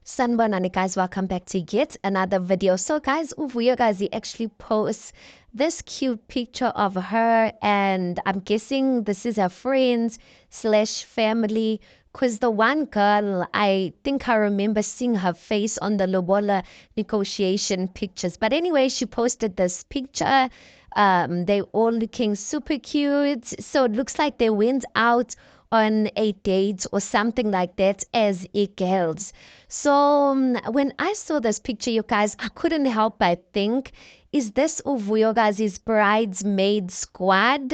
Sanibonani guys, welcome back to yet another video. So guys, Vuyokazi actually posts this cute picture of her, and I'm guessing this is her friends slash family, because the one girl, I think I remember seeing her face on the Lobola negotiation pictures. But anyway, she posted this picture. They all looking super cute. So it looks like they went out on a date or something like that as a girls. So when I saw this picture, you guys, I couldn't help but think, is this Vuyokazi's bridesmaid squad?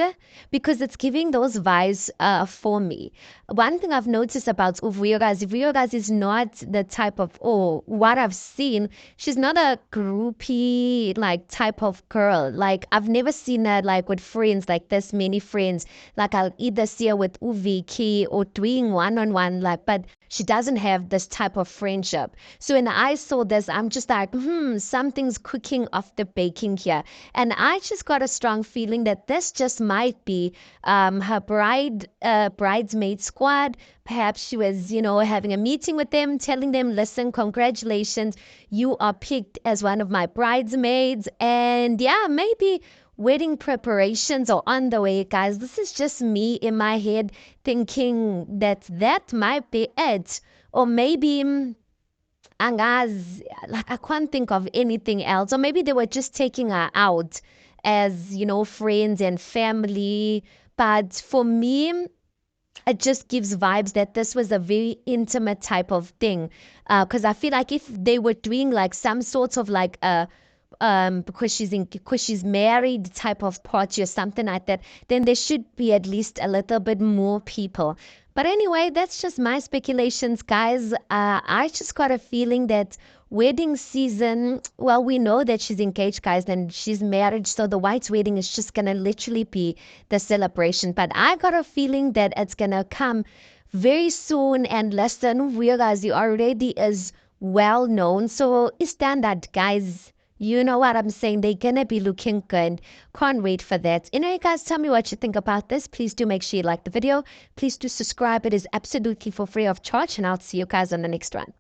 Because it's giving those vibes for me. One thing I've noticed about Vuyokazi is not the type of, oh, what I've seen, she's not a groupie like type of girl. Like I've never seen her like with friends, like this many friends. Like I'll either see her with Uviki or doing one-on-one, like, but she doesn't have this type of friendship. So when I saw this, I'm just like, something's cooking off the baking here. And I just got a strong feeling that this just might be her bridesmaid squad. Perhaps she was, having a meeting with them, telling them, listen, congratulations, you are picked as one of my bridesmaids. And yeah, maybe wedding preparations are on the way, guys. This is just me in my head thinking that might be it. Or maybe Angaz, like I can't think of anything else. Or maybe they were just taking her out as, friends and family. But for me, it just gives vibes that this was a very intimate type of thing. Because I feel like if they were doing like some sort of like a because she's married type of party or something like that, then there should be at least a little bit more people. But anyway, that's just my speculations, guys. I just got a feeling that wedding season, well, we know that she's engaged, guys, and she's married, so the white wedding is just gonna literally be the celebration. But I got a feeling that it's gonna come very soon. And listen, realize you already is well known, so is standard, guys. You know what I'm saying? They're gonna be looking good. Can't wait for that. Anyway, guys, tell me what you think about this. Please do make sure you like the video. Please do subscribe. It is absolutely for free of charge, and I'll see you guys on the next one.